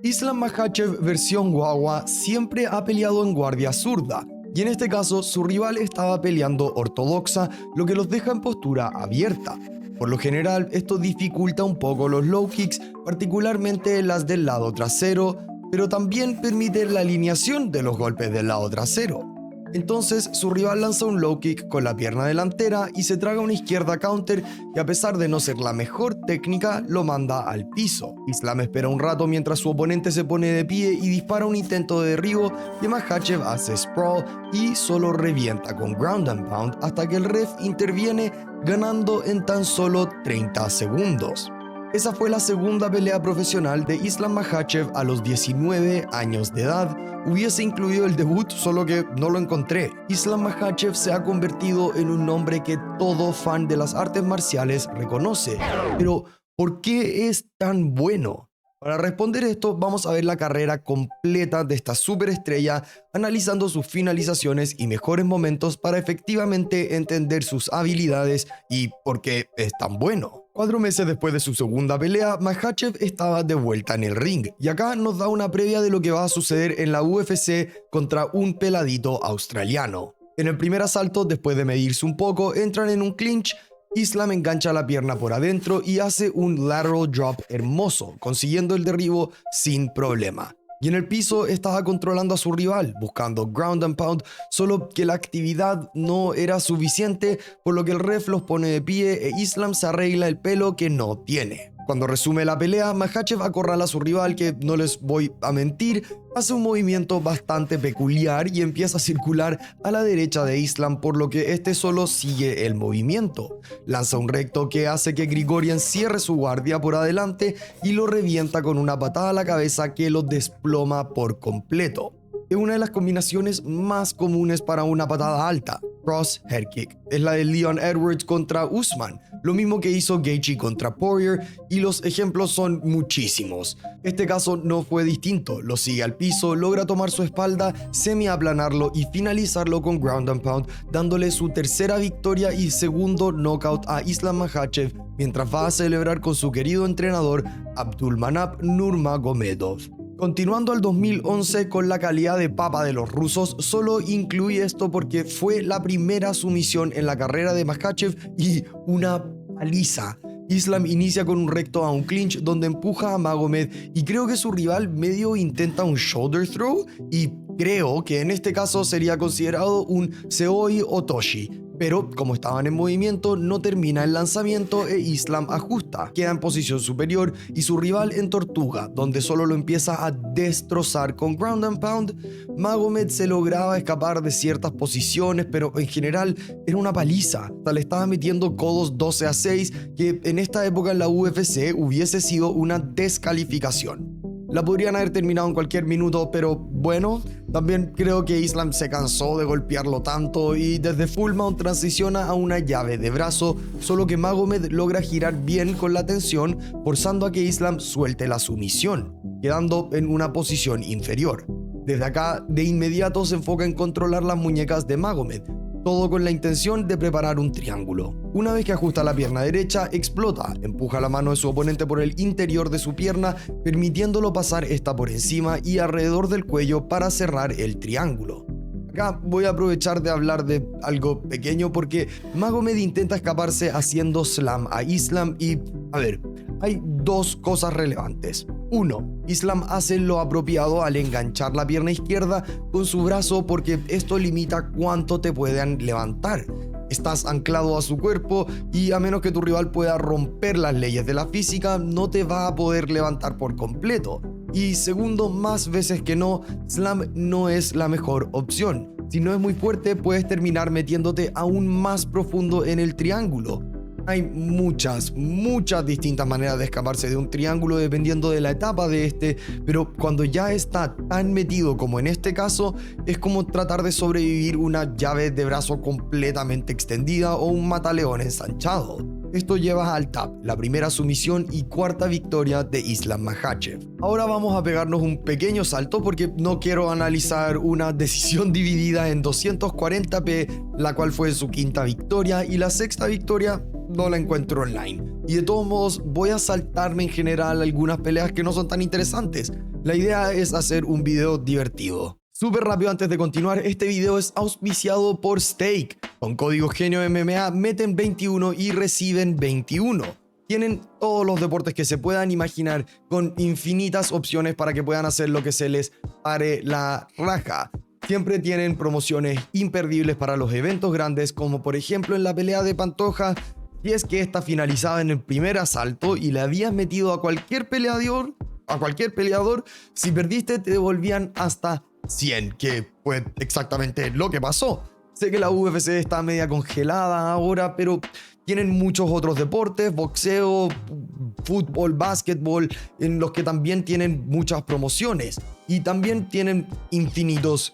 Islam Makhachev versión guagua siempre ha peleado en guardia zurda, y en este caso su rival estaba peleando ortodoxa, lo que los deja en postura abierta. Por lo general, esto dificulta un poco los low kicks, particularmente las del lado trasero, pero también permite la alineación de los golpes del lado trasero. Entonces, su rival lanza un low kick con la pierna delantera y se traga una izquierda counter que, a pesar de no ser la mejor técnica, lo manda al piso. Islam espera un rato mientras su oponente se pone de pie y dispara un intento de derribo que Makhachev hace sprawl y solo revienta con ground and pound hasta que el ref interviene, ganando en tan solo 30 segundos. Esa fue la segunda pelea profesional de Islam Makhachev a los 19 años de edad. Hubiese incluido el debut, solo que no lo encontré. Islam Makhachev se ha convertido en un nombre que todo fan de las artes marciales reconoce. Pero, ¿por qué es tan bueno? Para responder esto, vamos a ver la carrera completa de esta superestrella, analizando sus finalizaciones y mejores momentos para efectivamente entender sus habilidades y por qué es tan bueno. 4 meses después de su segunda pelea, Makhachev estaba de vuelta en el ring, y acá nos da una previa de lo que va a suceder en la UFC contra un peladito australiano. En el primer asalto, después de medirse un poco, entran en un clinch. Islam engancha la pierna por adentro y hace un lateral drop hermoso, consiguiendo el derribo sin problema. Y en el piso estaba controlando a su rival, buscando ground and pound, solo que la actividad no era suficiente, por lo que el ref los pone de pie e Islam se arregla el pelo que no tiene. Cuando resume la pelea, Makhachev acorrala a su rival que, no les voy a mentir, hace un movimiento bastante peculiar y empieza a circular a la derecha de Islam, por lo que este solo sigue el movimiento. Lanza un recto que hace que Grigorian cierre su guardia por adelante y lo revienta con una patada a la cabeza que lo desploma por completo. Es una de las combinaciones más comunes para una patada alta. Cross head kick. Es la de Leon Edwards contra Usman, lo mismo que hizo Gaethje contra Poirier, y los ejemplos son muchísimos. Este caso no fue distinto, lo sigue al piso, logra tomar su espalda, semi-aplanarlo y finalizarlo con ground and pound, dándole su tercera victoria y segundo knockout a Islam Makhachev, mientras va a celebrar con su querido entrenador Abdulmanap Nurmagomedov. Continuando al 2011 con la calidad de papa de los rusos, solo incluí esto porque fue la primera sumisión en la carrera de Makhachev y una paliza. Islam inicia con un recto a un clinch donde empuja a Magomed y creo que su rival medio intenta un shoulder throw y creo que en este caso sería considerado un Seoi Otoshi. Pero como estaban en movimiento, no termina el lanzamiento e Islam ajusta, queda en posición superior y su rival en tortuga, donde solo lo empieza a destrozar con ground and pound. Magomed se lograba escapar de ciertas posiciones, pero en general era una paliza. Hasta le estaba metiendo codos 12-6, que en esta época en la UFC hubiese sido una descalificación. La podrían haber terminado en cualquier minuto, pero bueno, también creo que Islam se cansó de golpearlo tanto y desde full mount transiciona a una llave de brazo, solo que Magomed logra girar bien con la tensión, forzando a que Islam suelte la sumisión, quedando en una posición inferior. Desde acá, de inmediato se enfoca en controlar las muñecas de Magomed, todo con la intención de preparar un triángulo. Una vez que ajusta la pierna derecha, explota, empuja la mano de su oponente por el interior de su pierna, permitiéndolo pasar esta por encima y alrededor del cuello para cerrar el triángulo. Acá voy a aprovechar de hablar de algo pequeño porque Magomed intenta escaparse haciendo slam a Islam y, a ver, hay dos cosas relevantes. 1. Islam hace lo apropiado al enganchar la pierna izquierda con su brazo porque esto limita cuánto te pueden levantar. Estás anclado a su cuerpo y a menos que tu rival pueda romper las leyes de la física, no te va a poder levantar por completo. Y segundo, más veces que no, slam no es la mejor opción. Si no es muy fuerte, puedes terminar metiéndote aún más profundo en el triángulo. Hay muchas distintas maneras de escaparse de un triángulo dependiendo de la etapa de este, pero cuando ya está tan metido como en este caso, es como tratar de sobrevivir una llave de brazo completamente extendida o un mataleón ensanchado. Esto lleva al tap, la primera sumisión y cuarta victoria de Islam Makhachev. Ahora vamos a pegarnos un pequeño salto porque no quiero analizar una decisión dividida en 240p, la cual fue su quinta victoria, y la sexta victoria no la encuentro online. Y de todos modos voy a saltarme en general algunas peleas que no son tan interesantes. La idea es hacer un video divertido. Súper rápido antes de continuar, este video es auspiciado por Stake. Con código Genio MMA meten 21 y reciben 21. Tienen todos los deportes que se puedan imaginar, con infinitas opciones para que puedan hacer lo que se les pare la raja. Siempre tienen promociones imperdibles para los eventos grandes, como por ejemplo en la pelea de Pantoja. Si es que esta finalizaba en el primer asalto y le habías metido a cualquier peleador, si perdiste te devolvían hasta 100, que fue exactamente lo que pasó. Sé que la UFC está media congelada ahora, pero tienen muchos otros deportes, boxeo, fútbol, básquetbol, en los que también tienen muchas promociones. Y también tienen infinitos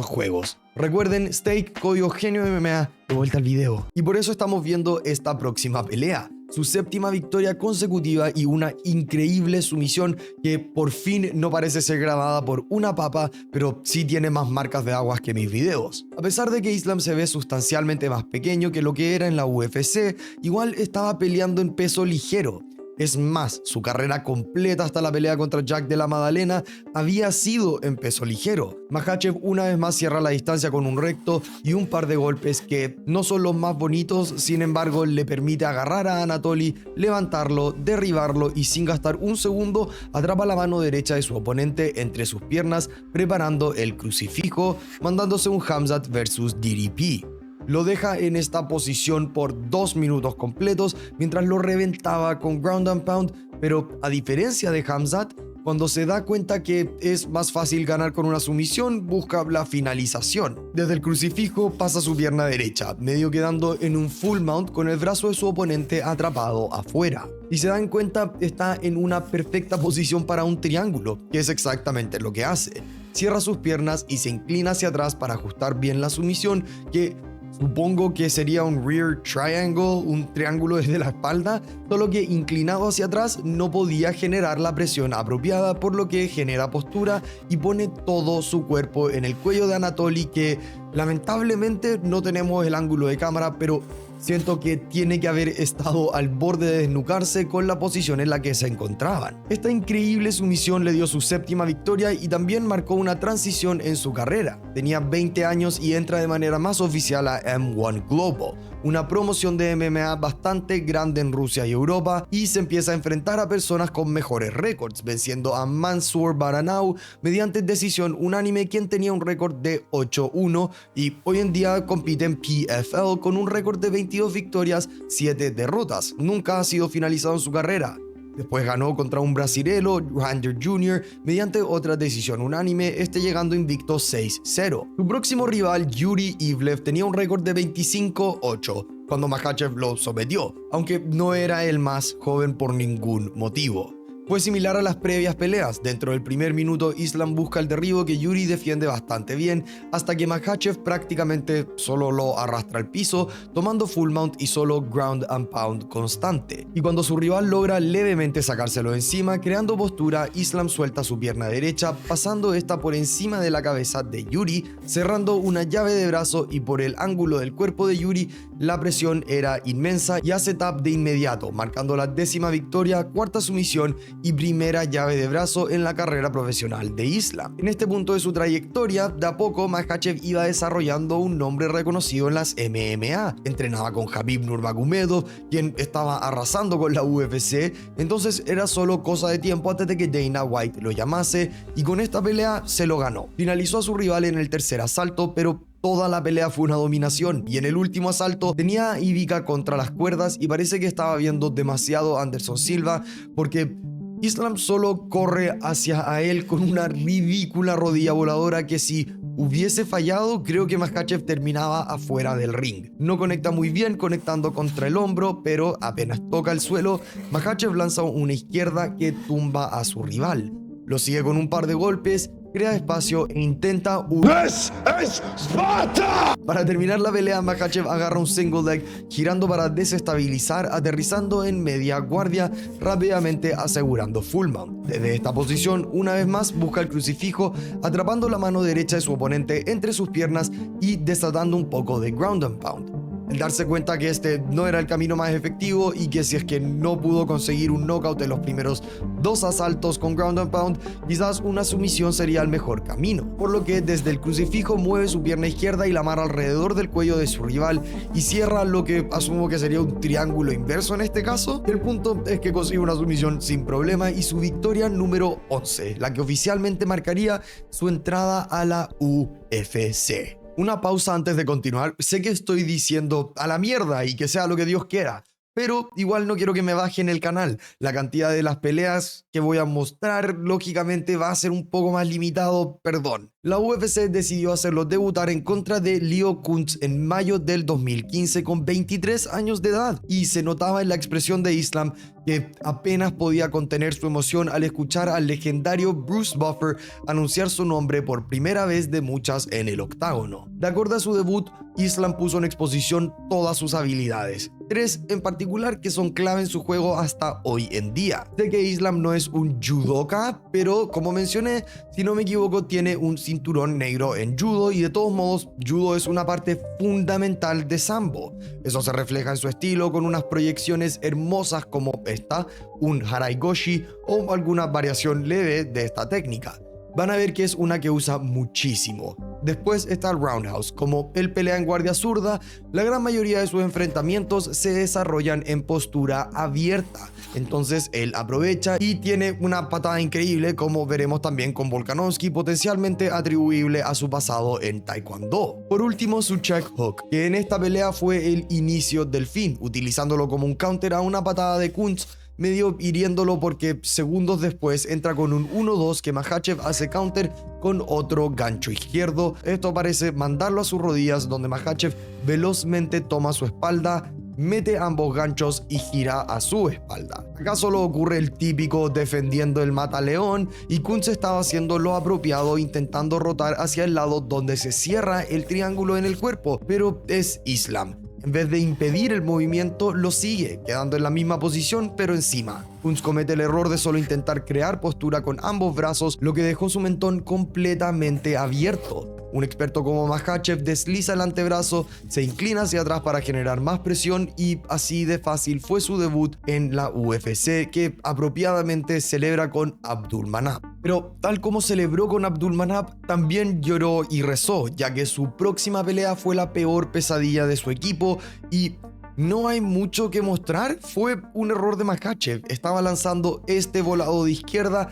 juegos. Recuerden, Stake, código Genio MMA, de vuelta al video. Y por eso estamos viendo esta próxima pelea. Su séptima victoria consecutiva y una increíble sumisión que por fin no parece ser grabada por una papa, pero sí tiene más marcas de aguas que mis videos. A pesar de que Islam se ve sustancialmente más pequeño que lo que era en la UFC, igual estaba peleando en peso ligero. Es más, su carrera completa hasta la pelea contra Jack de la Madalena había sido en peso ligero. Makhachev una vez más cierra la distancia con un recto y un par de golpes que no son los más bonitos, sin embargo le permite agarrar a Anatoly, levantarlo, derribarlo y sin gastar un segundo atrapa la mano derecha de su oponente entre sus piernas, preparando el crucifijo, mandándose un Khamzat versus DDP. Lo deja en esta posición por 2 minutos completos mientras lo reventaba con ground and pound, pero a diferencia de Khamzat, cuando se da cuenta que es más fácil ganar con una sumisión, busca la finalización. Desde el crucifijo pasa su pierna derecha, medio quedando en un full mount con el brazo de su oponente atrapado afuera. Y se dan cuenta, está en una perfecta posición para un triángulo, que es exactamente lo que hace. Cierra sus piernas y se inclina hacia atrás para ajustar bien la sumisión, que supongo que sería un rear triangle, un triángulo desde la espalda, solo que inclinado hacia atrás no podía generar la presión apropiada, por lo que genera postura y pone todo su cuerpo en el cuello de Anatoly, que lamentablemente no tenemos el ángulo de cámara, pero siento que tiene que haber estado al borde de desnucarse con la posición en la que se encontraban. Esta increíble sumisión le dio su séptima victoria y también marcó una transición en su carrera. Tenía 20 años y entra de manera más oficial a M1 Global, una promoción de MMA bastante grande en Rusia y Europa, y se empieza a enfrentar a personas con mejores récords, venciendo a Mansour Baranau mediante decisión unánime, quien tenía un récord de 8-1 y hoy en día compite en PFL con un récord de 22 victorias, 7 derrotas. Nunca ha sido finalizado en su carrera. Después ganó contra un brasilero, Rander Jr., mediante otra decisión unánime, llegando invicto 6-0. Su próximo rival, Yuri Ivlev, tenía un récord de 25-8 cuando Makhachev lo sometió, aunque no era el más joven por ningún motivo. Fue similar a las previas peleas. Dentro del primer minuto, Islam busca el derribo que Yuri defiende bastante bien, hasta que Makhachev prácticamente solo lo arrastra al piso, tomando full mount y solo ground and pound constante. Y cuando su rival logra levemente sacárselo encima, creando postura, Islam suelta su pierna derecha, pasando esta por encima de la cabeza de Yuri, cerrando una llave de brazo, y por el ángulo del cuerpo de Yuri, la presión era inmensa y hace tap de inmediato, marcando la 10ª victoria, 4ª sumisión y primera llave de brazo en la carrera profesional de Islam. En este punto de su trayectoria, de a poco Makhachev iba desarrollando un nombre reconocido en las MMA. Entrenaba con Khabib Nurmagomedov, quien estaba arrasando con la UFC, entonces era solo cosa de tiempo antes de que Dana White lo llamase, y con esta pelea se lo ganó. Finalizó a su rival en el tercer asalto, pero toda la pelea fue una dominación, y en el último asalto tenía a Ivica contra las cuerdas y parece que estaba viendo demasiado a Anderson Silva, porque Islam solo corre hacia a él con una ridícula rodilla voladora que, si hubiese fallado, creo que Makhachev terminaba afuera del ring. No conecta muy bien, conectando contra el hombro, pero apenas toca el suelo, Makhachev lanza una izquierda que tumba a su rival. Lo sigue con un par de golpes, crea espacio e intenta un... ¡This is Sparta! Para terminar la pelea, Makhachev agarra un single leg, girando para desestabilizar, aterrizando en media guardia, rápidamente asegurando full mount. Desde esta posición, una vez más, busca el crucifijo, atrapando la mano derecha de su oponente entre sus piernas y desatando un poco de ground and pound. El darse cuenta que este no era el camino más efectivo y que si es que no pudo conseguir un knockout en los primeros 2 asaltos con ground and pound, quizás una sumisión sería el mejor camino. Por lo que desde el crucifijo mueve su pierna izquierda y la amarra alrededor del cuello de su rival y cierra lo que asumo que sería un triángulo inverso en este caso. El punto es que consigue una sumisión sin problema y su victoria número 11, la que oficialmente marcaría su entrada a la UFC. Una pausa antes de continuar. Sé que estoy diciendo a la mierda y que sea lo que Dios quiera, pero igual no quiero que me bajen el canal. La cantidad de las peleas que voy a mostrar lógicamente va a ser un poco más limitado, perdón. La UFC decidió hacerlo debutar en contra de Leo Kuntz en mayo del 2015 con 23 años de edad, y se notaba en la expresión de Islam que apenas podía contener su emoción al escuchar al legendario Bruce Buffer anunciar su nombre por primera vez de muchas en el octágono. De acuerdo a su debut, Islam puso en exposición todas sus habilidades, 3 en particular que son clave en su juego hasta hoy en día. Sé que Islam no es un judoka, pero como mencioné, si no me equivoco, tiene un cinturón negro en judo y de todos modos, judo es una parte fundamental de sambo. Eso se refleja en su estilo con unas proyecciones hermosas como esta, un haraigoshi o alguna variación leve de esta técnica. Van a ver que es una que usa muchísimo. Después está el roundhouse. Como él pelea en guardia zurda, la gran mayoría de sus enfrentamientos se desarrollan en postura abierta. Entonces él aprovecha y tiene una patada increíble, como veremos también con Volkanovski, potencialmente atribuible a su pasado en taekwondo. Por último, su check hook, que en esta pelea fue el inicio del fin, utilizándolo como un counter a una patada de Kuntz, medio hiriéndolo porque segundos después entra con un 1-2 que Makhachev hace counter con otro gancho izquierdo. Esto parece mandarlo a sus rodillas, donde Makhachev velozmente toma su espalda, mete ambos ganchos y gira a su espalda. Acá solo ocurre el típico defendiendo el mataleón y Kuntz estaba haciendo lo apropiado, intentando rotar hacia el lado donde se cierra el triángulo en el cuerpo, pero es Islam. En vez de impedir el movimiento, lo sigue, quedando en la misma posición pero encima. Kuntz comete el error de solo intentar crear postura con ambos brazos, lo que dejó su mentón completamente abierto. Un experto como Makhachev desliza el antebrazo, se inclina hacia atrás para generar más presión y así de fácil fue su debut en la UFC, que apropiadamente celebra con Abdulmanap. Pero tal como celebró con Abdulmanap, también lloró y rezó, ya que su próxima pelea fue la peor pesadilla de su equipo y no hay mucho que mostrar. Fue un error de Makhachev. Estaba lanzando este volado de izquierda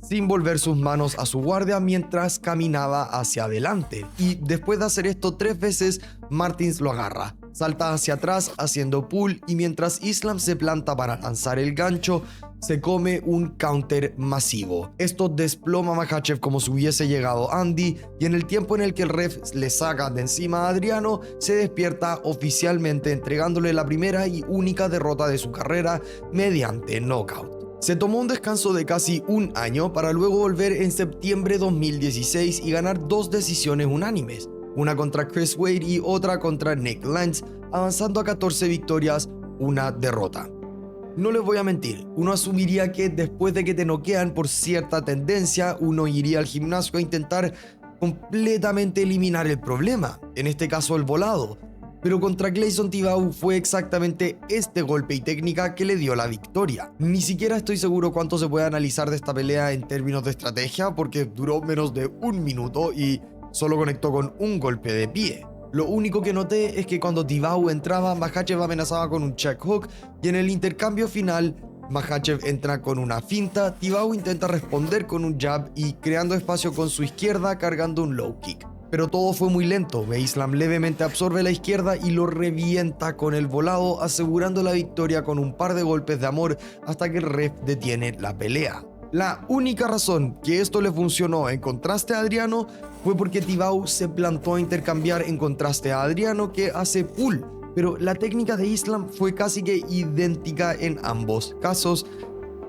sin volver sus manos a su guardia mientras caminaba hacia adelante. Y después de hacer esto 3 veces, Martins lo agarra. Salta hacia atrás haciendo pull y mientras Islam se planta para lanzar el gancho, se come un counter masivo. Esto desploma a Makhachev como si hubiese llegado Andy, y en el tiempo en el que el ref le saca de encima a Adriano, se despierta oficialmente entregándole la primera y única derrota de su carrera mediante knockout. Se tomó un descanso de casi un año para luego volver en septiembre de 2016 y ganar 2 decisiones unánimes, una contra Chris Wade y otra contra Nick Lentz, avanzando a 14 victorias, una derrota. No les voy a mentir, uno asumiría que después de que te noquean por cierta tendencia, uno iría al gimnasio a intentar completamente eliminar el problema, en este caso el volado. Pero contra Gleison Tibau fue exactamente este golpe y técnica que le dio la victoria. Ni siquiera estoy seguro cuánto se puede analizar de esta pelea en términos de estrategia, porque duró menos de 1 minuto y solo conectó con un golpe de pie. Lo único que noté es que cuando Tibau entraba, Makhachev amenazaba con un check hook y en el intercambio final, Makhachev entra con una finta, Tibau intenta responder con un jab y creando espacio con su izquierda cargando un low kick. Pero todo fue muy lento, Islam levemente absorbe la izquierda y lo revienta con el volado, asegurando la victoria con un par de golpes de amor hasta que el ref detiene la pelea. La única razón que esto le funcionó en contraste a Adriano fue porque Tibau se plantó a intercambiar en contraste a Adriano, que hace pull, pero la técnica de Islam fue casi que idéntica en ambos casos,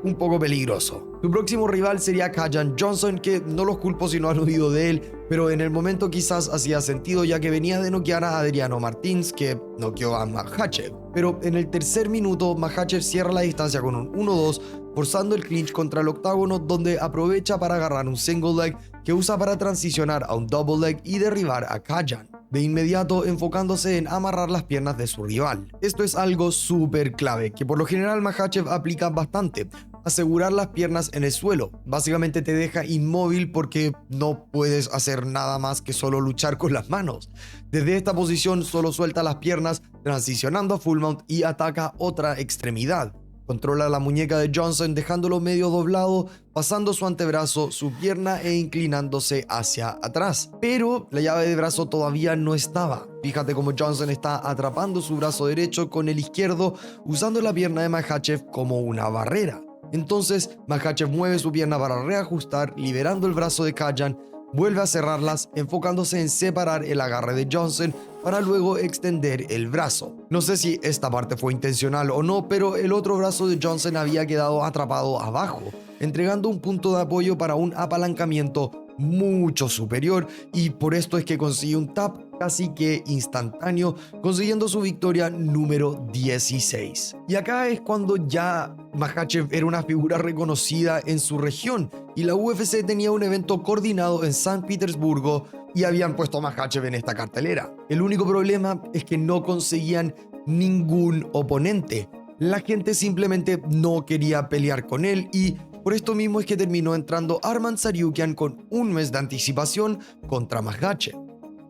un poco peligroso. Su próximo rival sería Kajan Johnson, que no los culpo si no han oído de él, pero en el momento quizás hacía sentido ya que venía de noquear a Adriano Martins, que noqueó a Makhachev. Pero en el tercer minuto, Makhachev cierra la distancia con un 1-2, forzando el clinch contra el octágono, donde aprovecha para agarrar un single leg que usa para transicionar a un double leg y derribar a Kajan. de inmediato enfocándose en amarrar las piernas de su rival. Esto es algo súper clave, que por lo general Makhachev aplica bastante: asegurar las piernas en el suelo. Básicamente te deja inmóvil porque no puedes hacer nada más que solo luchar con las manos. Desde esta posición solo suelta las piernas, transicionando a full mount y ataca otra extremidad. Controla la muñeca de Johnson dejándolo medio doblado, pasando su antebrazo, su pierna e inclinándose hacia atrás. Pero la llave de brazo todavía no estaba. Fíjate cómo Johnson está atrapando su brazo derecho con el izquierdo, usando la pierna de Makhachev como una barrera. Entonces Makhachev mueve su pierna para reajustar, liberando el brazo de Kajan, vuelve a cerrarlas, enfocándose en separar el agarre de Johnson para luego extender el brazo. No sé si esta parte fue intencional o no, pero el otro brazo de Johnson había quedado atrapado abajo, entregando un punto de apoyo para un apalancamiento mucho superior, y por esto es que consigue un tap casi que instantáneo, consiguiendo su victoria número 16. Y acá es cuando ya Makhachev era una figura reconocida en su región, y la UFC tenía un evento coordinado en San Petersburgo y habían puesto a Makhachev en esta cartelera. El único problema es que no conseguían ningún oponente. La gente simplemente no quería pelear con él, y por esto mismo es que terminó entrando Arman Tsarukyan con un mes de anticipación contra Makhachev.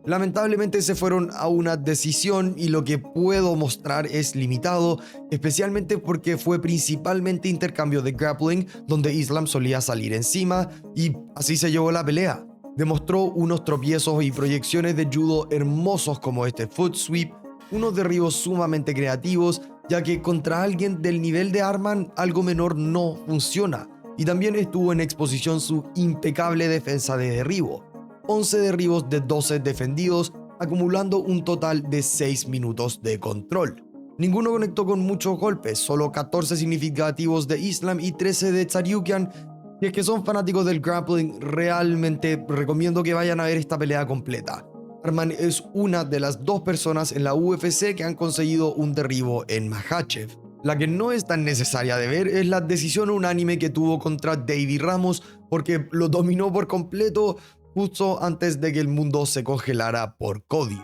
Lamentablemente se fueron a una decisión, y lo que puedo mostrar es limitado, especialmente porque fue principalmente intercambio de grappling, donde Islam solía salir encima, y así se llevó la pelea. Demostró unos tropiezos y proyecciones de judo hermosos como este foot sweep, unos derribos sumamente creativos, ya que contra alguien del nivel de Arman algo menor no funciona. Y también estuvo en exposición su impecable defensa de derribo. 11 derribos de 12 defendidos, acumulando un total de 6 minutos de control. Ninguno conectó con muchos golpes, solo 14 significativos de Islam y 13 de Tsarukyan. Si es que son fanáticos del grappling, realmente recomiendo que vayan a ver esta pelea completa. Arman es una de las 2 personas en la UFC que han conseguido un derribo en Makhachev. La que no es tan necesaria de ver es la decisión unánime que tuvo contra David Ramos, porque lo dominó por completo justo antes de que el mundo se congelara por COVID.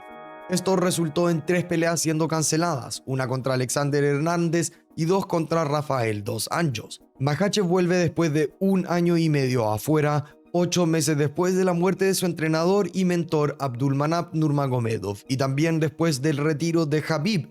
Esto resultó en 3 peleas siendo canceladas, una contra Alexander Hernández y 2 contra Rafael Dos Anjos. Makhachev vuelve después de 1 año y medio afuera, 8 meses después de la muerte de su entrenador y mentor Abdulmanap Nurmagomedov, y también después del retiro de Khabib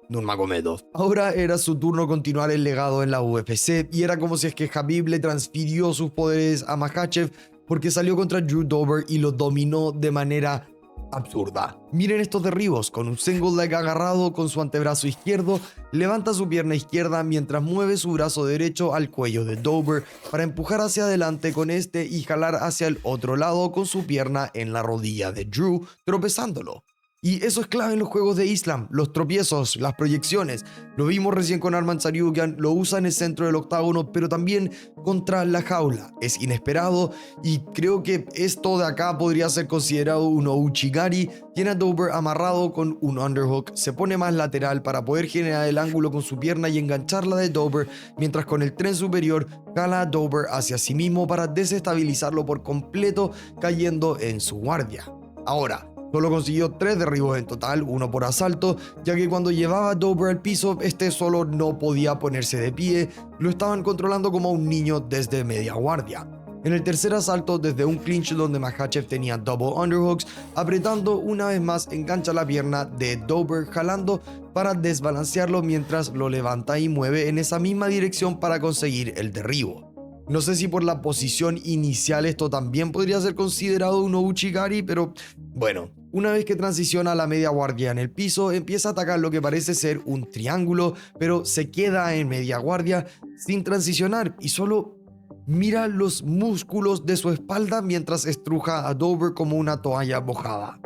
Nurmagomedov. Ahora era su turno continuar el legado en la UFC, y era como si es que Khabib le transfirió sus poderes a Makhachev, porque salió contra Drew Dober y lo dominó de manera absurda. Miren estos derribos: con un single leg agarrado con su antebrazo izquierdo, levanta su pierna izquierda mientras mueve su brazo derecho al cuello de Dober para empujar hacia adelante con este y jalar hacia el otro lado con su pierna en la rodilla de Drew, tropezándolo. Y eso es clave en los juegos de Islam: los tropiezos, las proyecciones. Lo vimos recién con Arman Tsarukyan, lo usa en el centro del octágono, pero también contra la jaula. Es inesperado, y creo que esto de acá podría ser considerado un Ouchigari. Tiene a Dober amarrado con un underhook, se pone más lateral para poder generar el ángulo con su pierna y engancharla de Dober, mientras con el tren superior jala a Dober hacia sí mismo para desestabilizarlo por completo, cayendo en su guardia. Ahora, solo consiguió 3 derribos en total, 1 por asalto, ya que cuando llevaba a Dober al piso, este solo no podía ponerse de pie, lo estaban controlando como a un niño desde media guardia. En el tercer asalto, desde un clinch donde Makhachev tenía double underhooks, apretando una vez más, engancha la pierna de Dober, jalando para desbalancearlo mientras lo levanta y mueve en esa misma dirección para conseguir el derribo. No sé si por la posición inicial esto también podría ser considerado un Ouchigari, pero bueno. Una vez que transiciona a la media guardia en el piso, empieza a atacar lo que parece ser un triángulo, pero se queda en media guardia sin transicionar y solo mira los músculos de su espalda mientras estruja a Dober como una toalla mojada.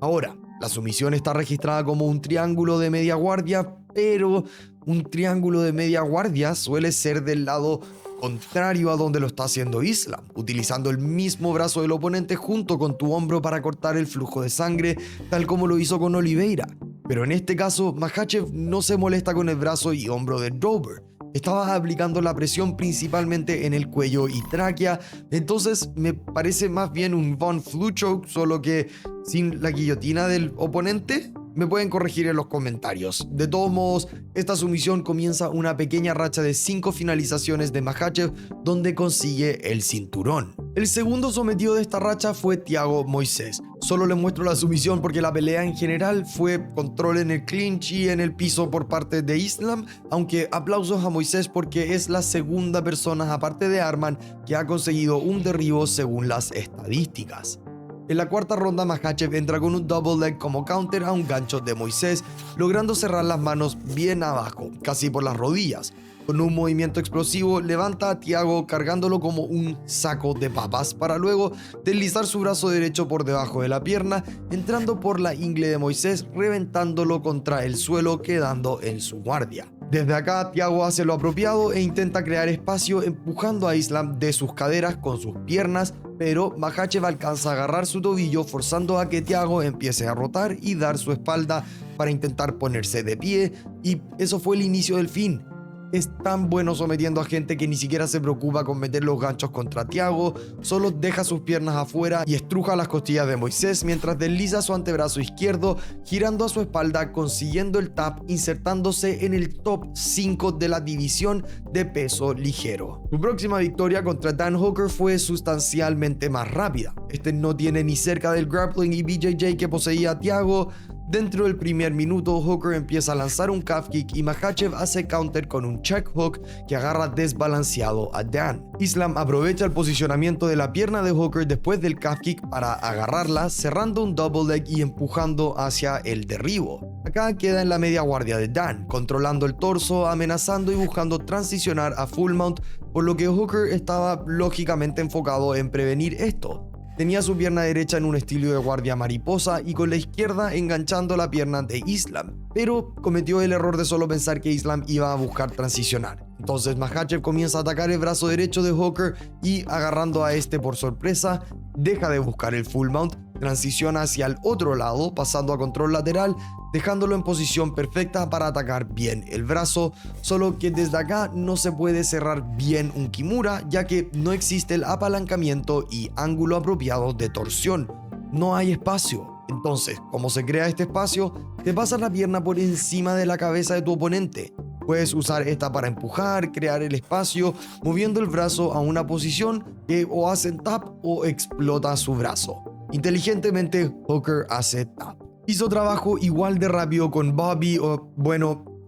Ahora, la sumisión está registrada como un triángulo de media guardia, pero un triángulo de media guardia suele ser del lado contrario a donde lo está haciendo Islam, utilizando el mismo brazo del oponente junto con tu hombro para cortar el flujo de sangre, tal como lo hizo con Oliveira. Pero en este caso, Makhachev no se molesta con el brazo y hombro de Dober, Estaba aplicando la presión principalmente en el cuello y tráquea, entonces me parece más bien un Von Flue choke, solo que sin la guillotina del oponente. Me pueden corregir en los comentarios. De todos modos, esta sumisión comienza una pequeña racha de 5 finalizaciones de Makhachev donde consigue el cinturón. El segundo sometido de esta racha fue Thiago Moisés. Solo les muestro la sumisión porque la pelea en general fue control en el clinch y en el piso por parte de Islam, aunque aplausos a Moisés porque es la segunda persona aparte de Arman que ha conseguido un derribo según las estadísticas. En la cuarta ronda, Makhachev entra con un double leg como counter a un gancho de Moisés, logrando cerrar las manos bien abajo, casi por las rodillas. Con un movimiento explosivo, levanta a Thiago cargándolo como un saco de papas para luego deslizar su brazo derecho por debajo de la pierna, entrando por la ingle de Moisés, reventándolo contra el suelo, quedando en su guardia. Desde acá, Thiago hace lo apropiado e intenta crear espacio empujando a Islam de sus caderas con sus piernas, pero Makhachev alcanza a agarrar su tobillo forzando a que Thiago empiece a rotar y dar su espalda para intentar ponerse de pie, y eso fue el inicio del fin. Es tan bueno sometiendo a gente que ni siquiera se preocupa con meter los ganchos contra Thiago, solo deja sus piernas afuera y estruja las costillas de Moisés mientras desliza su antebrazo izquierdo, girando a su espalda, consiguiendo el tap, insertándose en el top 5 de la división de peso ligero. Su próxima victoria contra Dan Hooker fue sustancialmente más rápida. Este no tiene ni cerca del grappling y BJJ que poseía Thiago. Dentro del primer minuto, Hooker empieza a lanzar un calf kick y Makhachev hace counter con un check hook que agarra desbalanceado a Dan. Islam aprovecha el posicionamiento de la pierna de Hooker después del calf kick para agarrarla, cerrando un double leg y empujando hacia el derribo. Acá queda en la media guardia de Dan, controlando el torso, amenazando y buscando transicionar a full mount, por lo que Hooker estaba lógicamente enfocado en prevenir esto. Tenía su pierna derecha en un estilo de guardia mariposa y con la izquierda enganchando la pierna de Islam, pero cometió el error de solo pensar que Islam iba a buscar transicionar. Entonces Makhachev comienza a atacar el brazo derecho de Hooker y, agarrando a este por sorpresa, deja de buscar el full mount, transiciona hacia el otro lado pasando a control lateral, dejándolo en posición perfecta para atacar bien el brazo, solo que desde acá no se puede cerrar bien un Kimura, ya que no existe el apalancamiento y ángulo apropiado de torsión. No hay espacio. Entonces, como se crea este espacio, te pasas la pierna por encima de la cabeza de tu oponente. Puedes usar esta para empujar, crear el espacio, moviendo el brazo a una posición que o hace tap o explota su brazo. Inteligentemente, Hooker hace tap. Hizo trabajo igual de rápido con Bobby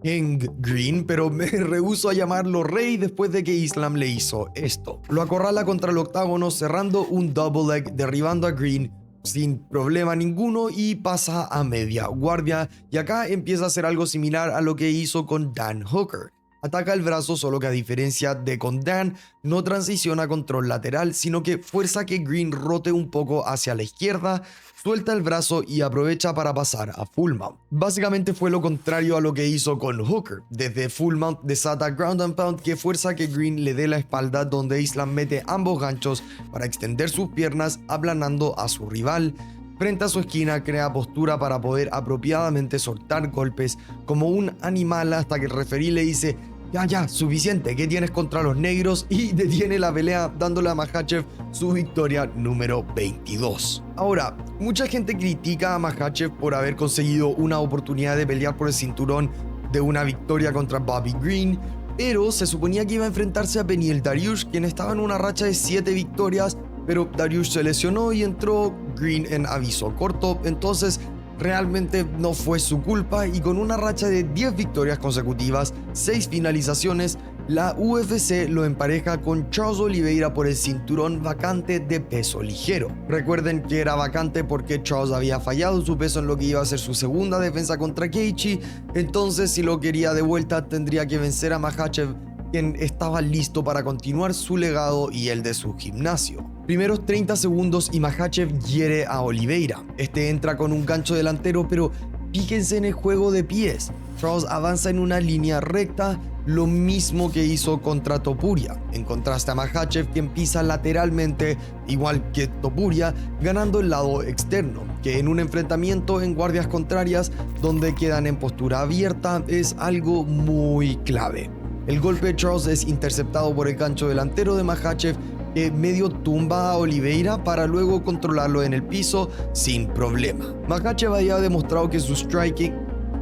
King Green, pero me rehúso a llamarlo rey después de que Islam le hizo esto. Lo acorrala contra el octágono cerrando un double leg, derribando a Green sin problema ninguno y pasa a media guardia, y acá empieza a hacer algo similar a lo que hizo con Dan Hooker. Ataca el brazo, solo que a diferencia de con Dan, no transiciona a control lateral, sino que fuerza que Green rote un poco hacia la izquierda, suelta el brazo y aprovecha para pasar a full mount. Básicamente fue lo contrario a lo que hizo con Hooker. Desde full mount desata ground and pound que fuerza que Green le dé la espalda, donde Islam mete ambos ganchos para extender sus piernas, aplanando a su rival. Frente a su esquina crea postura para poder apropiadamente soltar golpes como un animal hasta que el referí le dice: ya, suficiente, ¿qué tienes contra los negros? Y detiene la pelea dándole a Makhachev su victoria número 22. Ahora, mucha gente critica a Makhachev por haber conseguido una oportunidad de pelear por el cinturón de una victoria contra Bobby Green, pero se suponía que iba a enfrentarse a Beneil Dariush, quien estaba en una racha de 7 victorias, pero Dariush se lesionó y entró Green en aviso corto, entonces realmente no fue su culpa, y con una racha de 10 victorias consecutivas, 6 finalizaciones, la UFC lo empareja con Charles Oliveira por el cinturón vacante de peso ligero. Recuerden que era vacante porque Charles había fallado su peso en lo que iba a ser su segunda defensa contra Gaethje, entonces si lo quería de vuelta tendría que vencer a Makhachev, quien estaba listo para continuar su legado y el de su gimnasio. Primeros 30 segundos y Makhachev hiere a Oliveira. Este entra con un gancho delantero, pero fíjense en el juego de pies. Charles avanza en una línea recta, lo mismo que hizo contra Topuria, en contraste a Makhachev, quien pisa lateralmente, igual que Topuria, ganando el lado externo, que en un enfrentamiento en guardias contrarias donde quedan en postura abierta es algo muy clave. El golpe de Charles es interceptado por el gancho delantero de Makhachev, que medio tumba a Oliveira para luego controlarlo en el piso sin problema. Makhachev había demostrado que su striking...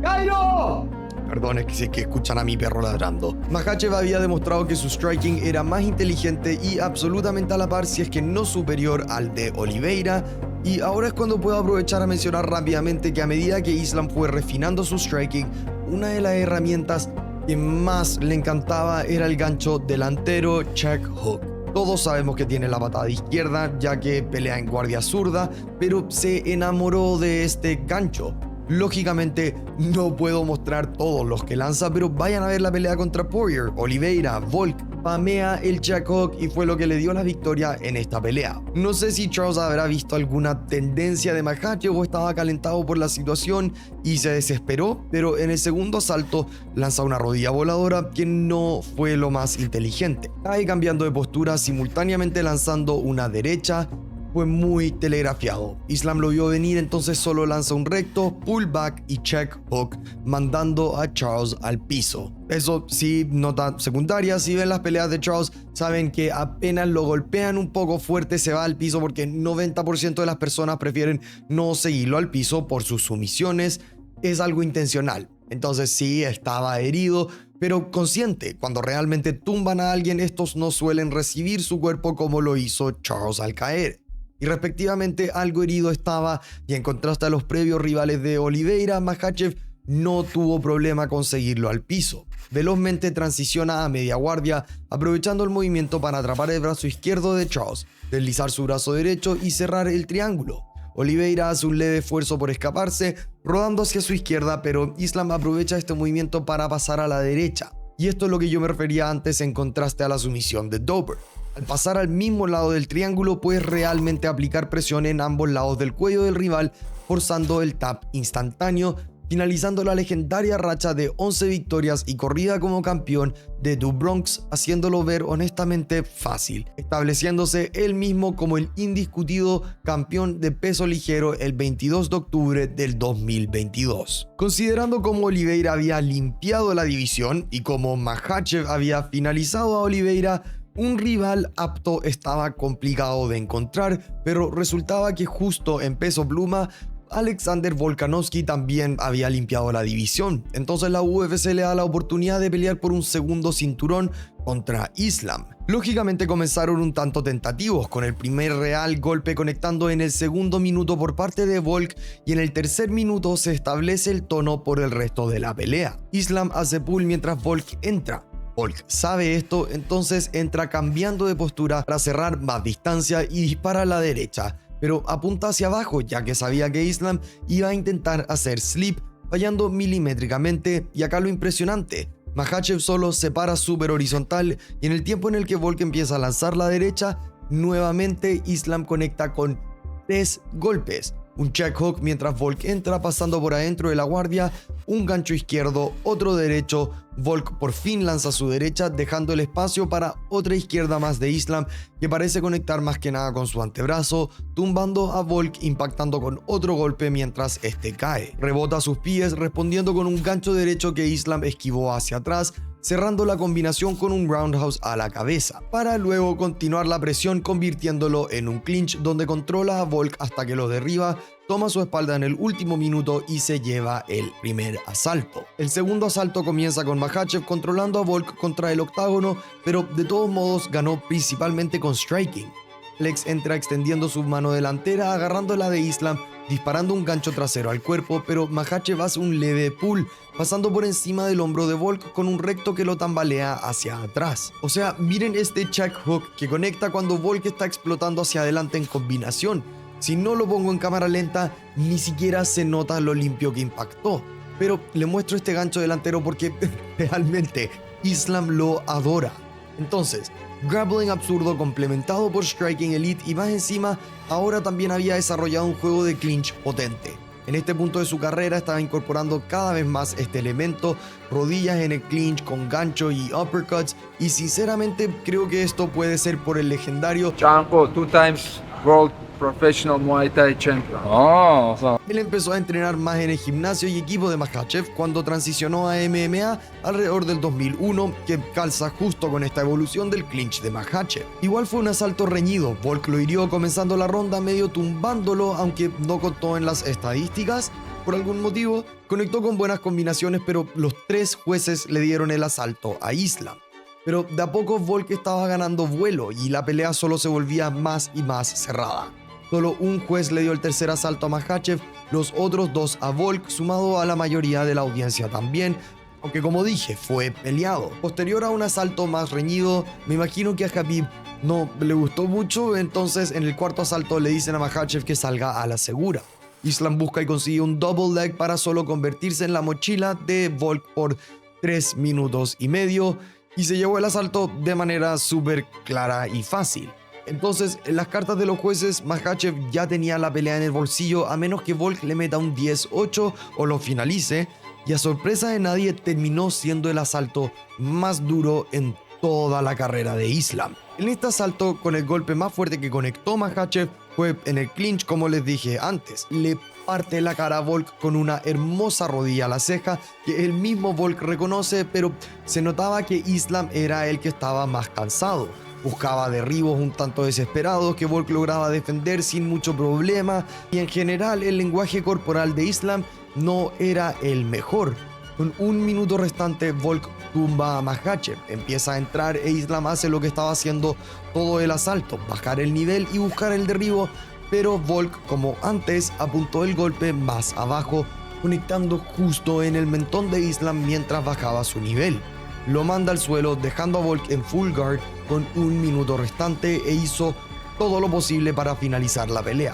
¡Cairo! Perdón, es que escuchan a mi perro ladrando. Makhachev había demostrado que su striking era más inteligente y absolutamente a la par, si es que no superior al de Oliveira. Y ahora es cuando puedo aprovechar a mencionar rápidamente que a medida que Islam fue refinando su striking, una de las herramientas que más le encantaba era el gancho delantero check hook. Todos sabemos que tiene la patada izquierda, ya que pelea en guardia zurda, pero se enamoró de este gancho. Lógicamente no puedo mostrar todos los que lanza, pero vayan a ver la pelea contra Poirier. Oliveira, Volk, pamea el check hook y fue lo que le dio la victoria en esta pelea. No sé si Charles habrá visto alguna tendencia de Makhachev o estaba calentado por la situación y se desesperó, pero en el segundo asalto lanza una rodilla voladora que no fue lo más inteligente. Cae cambiando de postura, simultáneamente lanzando una derecha. Fue muy telegrafiado. Islam lo vio venir, entonces solo lanza un recto, pullback y check hook, mandando a Charles al piso. Eso sí, nota secundaria, si ven las peleas de Charles, saben que apenas lo golpean un poco fuerte se va al piso, porque 90% de las personas prefieren no seguirlo al piso por sus sumisiones. Es algo intencional. Entonces sí, estaba herido, pero consciente. Cuando realmente tumban a alguien, estos no suelen recibir su cuerpo como lo hizo Charles al caer. Y respectivamente algo herido estaba, y en contraste a los previos rivales de Oliveira, Makhachev no tuvo problema con seguirlo al piso. Velozmente transiciona a media guardia, aprovechando el movimiento para atrapar el brazo izquierdo de Charles, deslizar su brazo derecho y cerrar el triángulo. Oliveira hace un leve esfuerzo por escaparse, rodando hacia su izquierda, pero Islam aprovecha este movimiento para pasar a la derecha. Y esto es lo que yo me refería antes en contraste a la sumisión de Dober. Al pasar al mismo lado del triángulo, puedes realmente aplicar presión en ambos lados del cuello del rival, forzando el tap instantáneo, finalizando la legendaria racha de 11 victorias y corrida como campeón de Do Bronx, haciéndolo ver honestamente fácil, estableciéndose él mismo como el indiscutido campeón de peso ligero el 22 de octubre del 2022. Considerando cómo Oliveira había limpiado la división y cómo Makhachev había finalizado a Oliveira, un rival apto estaba complicado de encontrar, pero resultaba que justo en peso pluma Alexander Volkanovski también había limpiado la división. Entonces la UFC le da la oportunidad de pelear por un segundo cinturón contra Islam. Lógicamente comenzaron un tanto tentativos, con el primer real golpe conectando en el segundo minuto por parte de Volk, y en el tercer minuto se establece el tono por el resto de la pelea. Islam hace pull mientras Volk entra. Volk sabe esto, entonces entra cambiando de postura para cerrar más distancia y dispara a la derecha, pero apunta hacia abajo, ya que sabía que Islam iba a intentar hacer slip, fallando milimétricamente. Y acá lo impresionante: Makhachev solo se para súper horizontal, y en el tiempo en el que Volk empieza a lanzar la derecha, nuevamente Islam conecta con 3 golpes. Un check hook mientras Volk entra pasando por adentro de la guardia, un gancho izquierdo, otro derecho. Volk por fin lanza su derecha, dejando el espacio para otra izquierda más de Islam, que parece conectar más que nada con su antebrazo, tumbando a Volk, impactando con otro golpe mientras este cae. Rebota a sus pies, respondiendo con un gancho derecho que Islam esquivó hacia atrás, cerrando la combinación con un roundhouse a la cabeza, para luego continuar la presión convirtiéndolo en un clinch donde controla a Volk hasta que lo derriba, toma su espalda en el último minuto y se lleva el primer asalto. El segundo asalto comienza con Makhachev controlando a Volk contra el octágono, pero de todos modos ganó principalmente con striking. Alex entra extendiendo su mano delantera, agarrando la de Islam, disparando un gancho trasero al cuerpo, pero Makhachev hace un leve pull, pasando por encima del hombro de Volk con un recto que lo tambalea hacia atrás. O sea, miren este check hook que conecta cuando Volk está explotando hacia adelante en combinación. Si no lo pongo en cámara lenta, ni siquiera se nota lo limpio que impactó. Pero le muestro este gancho delantero porque realmente Islam lo adora. Entonces, grappling absurdo complementado por striking elite, y más encima, ahora también había desarrollado un juego de clinch potente. En este punto de su carrera estaba incorporando cada vez más este elemento, rodillas en el clinch con gancho y uppercuts, y sinceramente creo que esto puede ser por el legendario Janko, 2 times world professional Muay Thai champion. 아, o sea, Él empezó a entrenar más en el gimnasio y equipo de Makhachev cuando transicionó a MMA alrededor del 2001, que calza justo con esta evolución del clinch de Makhachev. Igual fue un asalto reñido, Volk lo hirió comenzando la ronda medio tumbándolo, aunque no contó en las estadísticas. Por algún motivo, conectó con buenas combinaciones, pero los 3 jueces le dieron el asalto a Islam. Pero de a poco Volk estaba ganando vuelo y la pelea solo se volvía más y más cerrada. Solo un juez le dio el tercer asalto a Makhachev, los otros 2 a Volk, sumado a la mayoría de la audiencia también, aunque como dije, fue peleado. Posterior a un asalto más reñido, me imagino que a Khabib no le gustó mucho, entonces en el cuarto asalto le dicen a Makhachev que salga a la segura. Islam busca y consigue un double leg para solo convertirse en la mochila de Volk por 3 minutos y medio y se llevó el asalto de manera súper clara y fácil. Entonces, en las cartas de los jueces, Makhachev ya tenía la pelea en el bolsillo a menos que Volk le meta un 10-8 o lo finalice, y a sorpresa de nadie terminó siendo el asalto más duro en toda la carrera de Islam. En este asalto, con el golpe más fuerte que conectó Makhachev fue en el clinch, como les dije antes. Le parte la cara a Volk con una hermosa rodilla a la ceja que el mismo Volk reconoce, pero se notaba que Islam era el que estaba más cansado. Buscaba derribos un tanto desesperados que Volk lograba defender sin mucho problema, y en general el lenguaje corporal de Islam no era el mejor. Con 1 minuto restante, Volk tumba a Makhachev, empieza a entrar e Islam hace lo que estaba haciendo todo el asalto, bajar el nivel y buscar el derribo, pero Volk, como antes, apuntó el golpe más abajo, conectando justo en el mentón de Islam mientras bajaba su nivel. Lo manda al suelo, dejando a Volk en full guard con 1 minuto restante, e hizo todo lo posible para finalizar la pelea.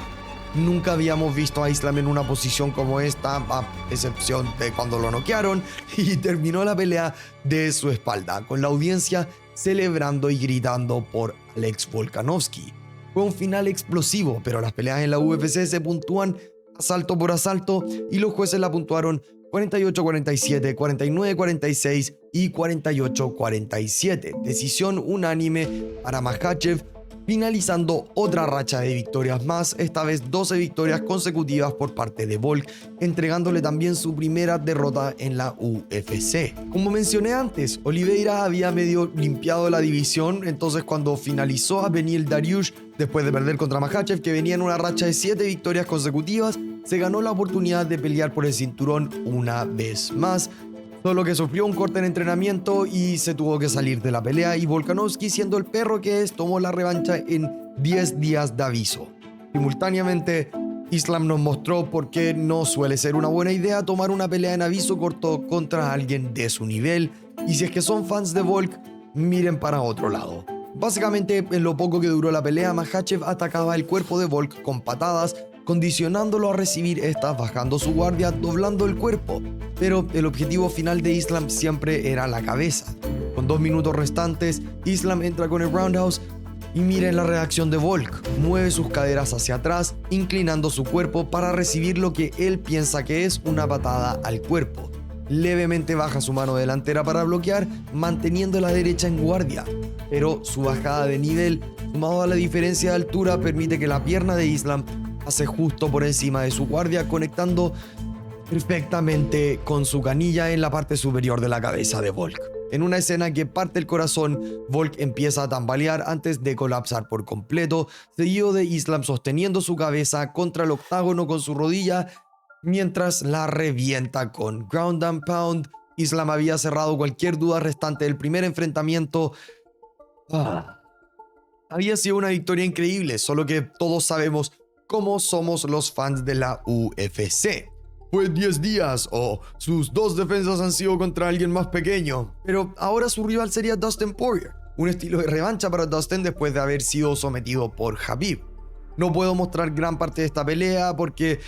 Nunca habíamos visto a Islam en una posición como esta, a excepción de cuando lo noquearon, y terminó la pelea de su espalda, con la audiencia celebrando y gritando por Alex Volkanovski. Fue un final explosivo, pero las peleas en la UFC se puntúan asalto por asalto y los jueces la puntuaron 48-47, 49-46 y 48-47. Decisión unánime para Makhachev, finalizando otra racha de victorias más, esta vez 12 victorias consecutivas por parte de Volk, entregándole también su primera derrota en la UFC. Como mencioné antes, Oliveira había medio limpiado la división, entonces cuando finalizó a Beneil Dariush, después de perder contra Makhachev, que venía en una racha de 7 victorias consecutivas, se ganó la oportunidad de pelear por el cinturón una vez más, solo que sufrió un corte en entrenamiento y se tuvo que salir de la pelea, y Volkanovski, siendo el perro que es, tomó la revancha en 10 días de aviso. Simultáneamente, Islam nos mostró por qué no suele ser una buena idea tomar una pelea en aviso corto contra alguien de su nivel, y si es que son fans de Volk, miren para otro lado. Básicamente, en lo poco que duró la pelea, Makhachev atacaba el cuerpo de Volk con patadas, condicionándolo a recibir estas, bajando su guardia, doblando el cuerpo. Pero el objetivo final de Islam siempre era la cabeza. Con 2 minutos restantes, Islam entra con el roundhouse y miren la reacción de Volk. Mueve sus caderas hacia atrás, inclinando su cuerpo para recibir lo que él piensa que es una patada al cuerpo. Levemente baja su mano delantera para bloquear, manteniendo la derecha en guardia. Pero su bajada de nivel, sumado a la diferencia de altura, permite que la pierna de Islam pase justo por encima de su guardia, conectando perfectamente con su canilla en la parte superior de la cabeza de Volk. En una escena que parte el corazón, Volk empieza a tambalear antes de colapsar por completo, seguido de Islam sosteniendo su cabeza contra el octágono con su rodilla mientras la revienta con ground and pound. Islam había cerrado cualquier duda restante del primer enfrentamiento. Había sido una victoria increíble, solo que todos sabemos cómo somos los fans de la UFC. Fue 10 días o sus 2 defensas han sido contra alguien más pequeño. Pero ahora su rival sería Dustin Poirier, un estilo de revancha para Dustin después de haber sido sometido por Khabib. No puedo mostrar gran parte de esta pelea porque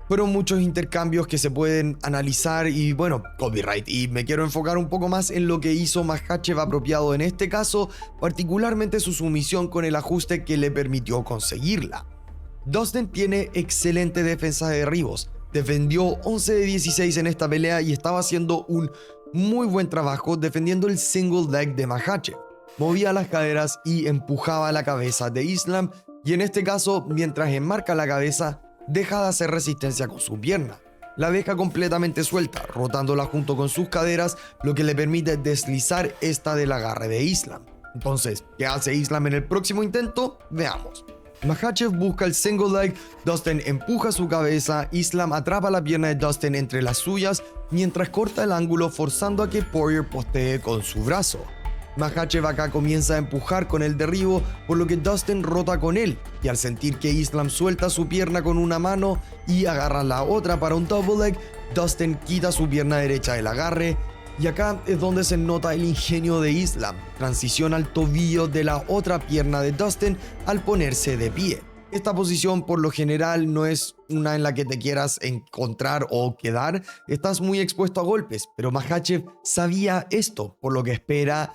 fueron muchos intercambios que se pueden analizar y bueno, copyright, y me quiero enfocar un poco más en lo que hizo Makhachev apropiado en este caso, particularmente su sumisión con el ajuste que le permitió conseguirla. Dustin tiene excelente defensa de derribos. Defendió 11 de 16 en esta pelea y estaba haciendo un muy buen trabajo defendiendo el single leg de Makhachev. Movía las caderas y empujaba la cabeza de Islam, y en este caso, mientras enmarca la cabeza, deja de hacer resistencia con su pierna. La deja completamente suelta, rotándola junto con sus caderas, lo que le permite deslizar esta del agarre de Islam. Entonces, ¿qué hace Islam en el próximo intento? Veamos. Makhachev busca el single leg, Dustin empuja su cabeza, Islam atrapa la pierna de Dustin entre las suyas mientras corta el ángulo forzando a que Poirier postee con su brazo. Makhachev acá comienza a empujar con el derribo, por lo que Dustin rota con él, y al sentir que Islam suelta su pierna con una mano y agarra la otra para un double leg, Dustin quita su pierna derecha del agarre, y acá es donde se nota el ingenio de Islam. Transiciona al tobillo de la otra pierna de Dustin al ponerse de pie. Esta posición por lo general no es una en la que te quieras encontrar o quedar, estás muy expuesto a golpes, pero Makhachev sabía esto, por lo que espera,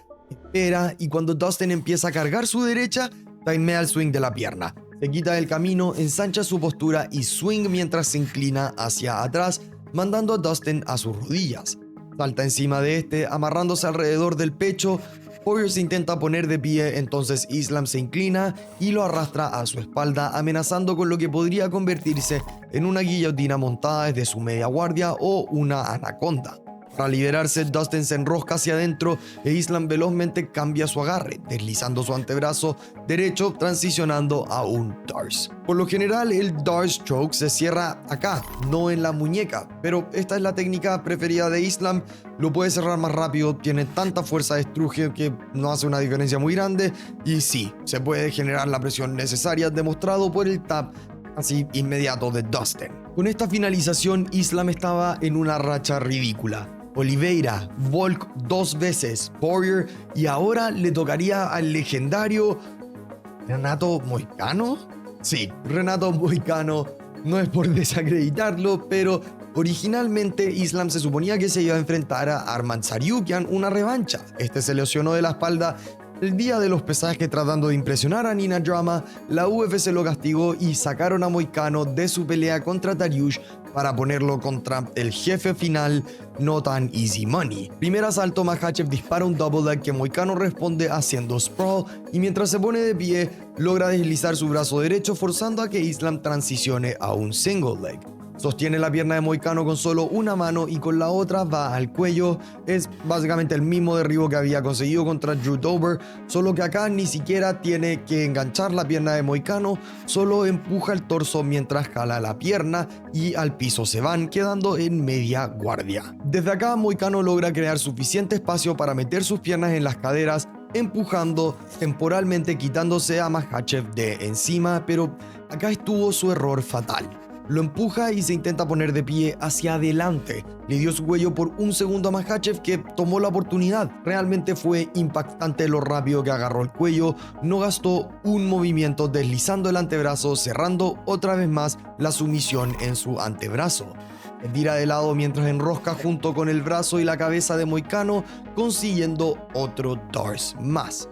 y cuando Dustin empieza a cargar su derecha, timea el swing de la pierna. Se quita del camino, ensancha su postura y swing mientras se inclina hacia atrás, mandando a Dustin a sus rodillas. Salta encima de este, amarrándose alrededor del pecho. Poirier se intenta poner de pie, entonces Islam se inclina y lo arrastra a su espalda, amenazando con lo que podría convertirse en una guillotina montada desde su media guardia o una anaconda. Para liberarse, Dustin se enrosca hacia adentro e Islam velozmente cambia su agarre, deslizando su antebrazo derecho, transicionando a un Darce. Por lo general, el Darce Stroke se cierra acá, no en la muñeca, pero esta es la técnica preferida de Islam. Lo puede cerrar más rápido, tiene tanta fuerza de estruje que no hace una diferencia muy grande, y sí, se puede generar la presión necesaria demostrado por el tap así inmediato de Dustin. Con esta finalización, Islam estaba en una racha ridícula. Oliveira, Volk 2 veces, Poirier, y ahora le tocaría al legendario Renato Moicano. Sí, Renato Moicano, no es por desacreditarlo, pero originalmente Islam se suponía que se iba a enfrentar a Arman Tsarukyan, una revancha. Este se lesionó de la espalda el día de los pesajes tratando de impresionar a Nina Drama. La UFC lo castigó y sacaron a Moicano de su pelea contra Dariush para ponerlo contra el jefe final, No Tan Easy Money. Primer asalto, Makhachev dispara un double leg que Moicano responde haciendo sprawl, y mientras se pone de pie, logra deslizar su brazo derecho forzando a que Islam transicione a un single leg. Sostiene la pierna de Moicano con solo una mano y con la otra va al cuello. Es básicamente el mismo derribo que había conseguido contra Drew Dober, solo que acá ni siquiera tiene que enganchar la pierna de Moicano, solo empuja el torso mientras jala la pierna y al piso se van, quedando en media guardia. Desde acá, Moicano logra crear suficiente espacio para meter sus piernas en las caderas, empujando, temporalmente quitándose a Makhachev de encima, pero acá estuvo su error fatal. Lo empuja y se intenta poner de pie hacia adelante. Le dio su cuello por un segundo a Makhachev, que tomó la oportunidad. Realmente fue impactante lo rápido que agarró el cuello. No gastó un movimiento deslizando el antebrazo, cerrando otra vez más la sumisión en su antebrazo. Se tira de lado mientras enrosca junto con el brazo y la cabeza de Moicano, consiguiendo otro Darce más.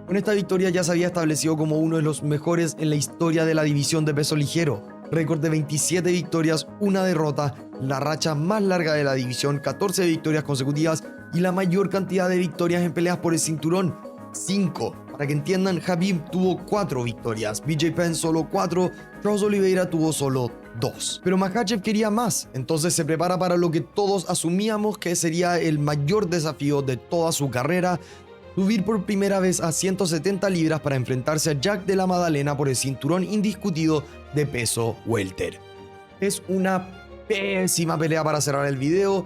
Con esta victoria ya se había establecido como uno de los mejores en la historia de la división de peso ligero. Récord de 27 victorias, una derrota, la racha más larga de la división, 14 victorias consecutivas y la mayor cantidad de victorias en peleas por el cinturón, 5. Para que entiendan, Khabib tuvo 4 victorias, BJ Penn solo 4, Charles Oliveira tuvo solo 2. Pero Makhachev quería más, entonces se prepara para lo que todos asumíamos que sería el mayor desafío de toda su carrera: subir por primera vez a 170 libras para enfrentarse a Jack Della Maddalena por el cinturón indiscutido de peso welter. Es una pésima pelea para cerrar el video,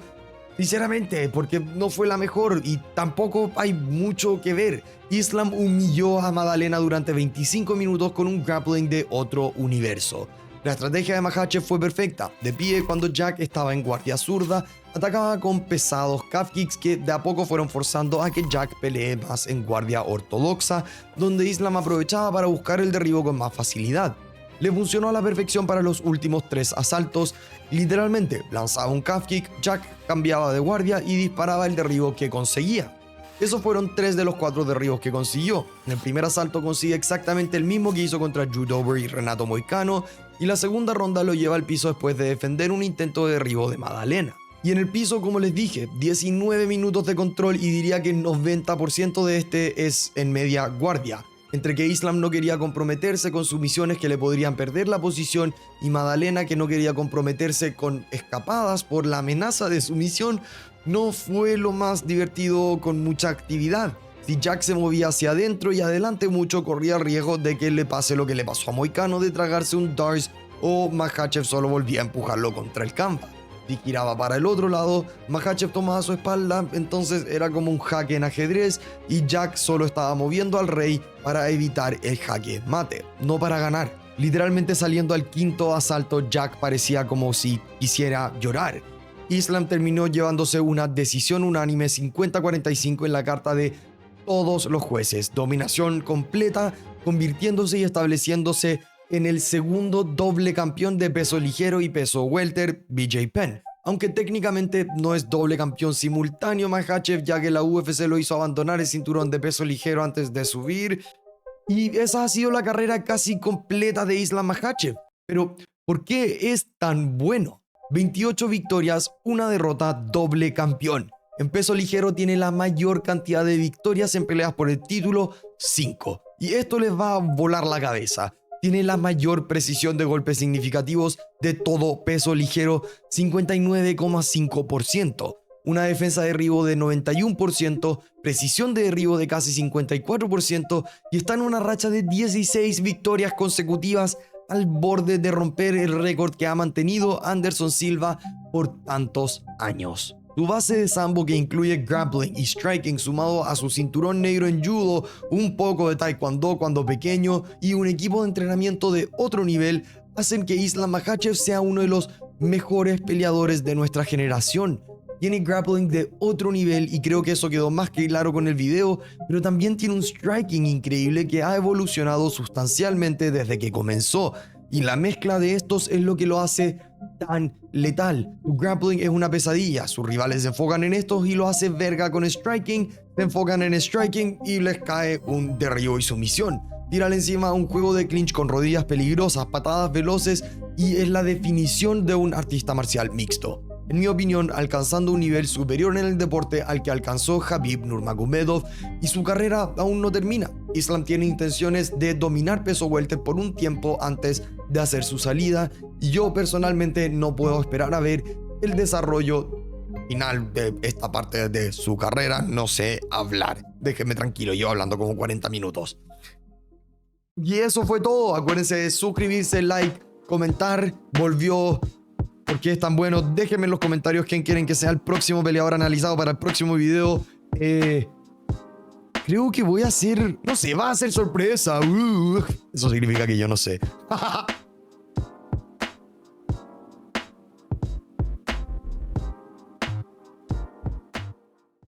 sinceramente, porque no fue la mejor y tampoco hay mucho que ver. Islam humilló a Maddalena durante 25 minutos con un grappling de otro universo. La estrategia de Makhachev fue perfecta. De pie, cuando Jack estaba en guardia zurda, atacaba con pesados calf kicks que de a poco fueron forzando a que Jack pelee más en guardia ortodoxa, donde Islam aprovechaba para buscar el derribo con más facilidad. Le funcionó a la perfección para los últimos 3 asaltos. Literalmente, lanzaba un calf kick, Jack cambiaba de guardia y disparaba el derribo que conseguía. Esos fueron 3 de los 4 derribos que consiguió. En el primer asalto consigue exactamente el mismo que hizo contra Drew Dober y Renato Moicano, y la segunda ronda lo lleva al piso después de defender un intento de derribo de Maddalena. Y en el piso, como les dije, 19 minutos de control, y diría que el 90% de este es en media guardia. entre que Islam no quería comprometerse con sumisiones que le podrían perder la posición y Maddalena que no quería comprometerse con escapadas por la amenaza de sumisión, no fue lo más divertido con mucha actividad. Si Jack se movía hacia adentro y adelante mucho, corría el riesgo de que le pase lo que le pasó a Moicano de tragarse un Darce, o Makhachev solo volvía a empujarlo contra el canvas. Si giraba para el otro lado, Makhachev tomaba su espalda, entonces era como un jaque en ajedrez y Jack solo estaba moviendo al rey para evitar el jaque mate, no para ganar. Literalmente saliendo al quinto asalto, Jack parecía como si quisiera llorar. Islam terminó llevándose una decisión unánime 50-45 en la carta de todos los jueces, dominación completa, convirtiéndose y estableciéndose en el segundo doble campeón de peso ligero y peso welter, BJ Penn. Aunque técnicamente no es doble campeón simultáneo Makhachev, ya que la UFC lo hizo abandonar el cinturón de peso ligero antes de subir. Y esa ha sido la carrera casi completa de Islam Makhachev. Pero, ¿por qué es tan bueno? 28 victorias, una derrota, doble campeón. En peso ligero tiene la mayor cantidad de victorias en peleas por el título, 5. Y esto les va a volar la cabeza. Tiene la mayor precisión de golpes significativos de todo peso ligero, 59,5%. Una defensa de derribo de 91%, precisión de derribo de casi 54% y está en una racha de 16 victorias consecutivas al borde de romper el récord que ha mantenido Anderson Silva por tantos años. Su base de sambo, que incluye grappling y striking sumado a su cinturón negro en judo, un poco de taekwondo cuando pequeño y un equipo de entrenamiento de otro nivel, hacen que Islam Makhachev sea uno de los mejores peleadores de nuestra generación. Tiene grappling de otro nivel y creo que eso quedó más que claro con el video, pero también tiene un striking increíble que ha evolucionado sustancialmente desde que comenzó. Y la mezcla de estos es lo que lo hace tan letal. Su grappling es una pesadilla, sus rivales se enfocan en estos y lo hace verga con striking, se enfocan en striking y les cae un derribo y sumisión. Tírale encima un juego de clinch con rodillas peligrosas, patadas veloces y es la definición de un artista marcial mixto. En mi opinión, alcanzando un nivel superior en el deporte al que alcanzó Khabib Nurmagomedov, y su carrera aún no termina. Islam tiene intenciones de dominar peso welter por un tiempo antes de hacer su salida, y yo personalmente no puedo esperar a ver el desarrollo final de esta parte de su carrera. No sé hablar, déjenme tranquilo, yo hablando como 40 minutos. Y eso fue todo. Acuérdense de suscribirse, like, comentar. Volvió. ¿Por qué es tan bueno? Déjenme en los comentarios quién quieren que sea el próximo peleador analizado para el próximo video. Creo que voy a hacer... No sé, va a ser sorpresa. Eso significa que yo no sé.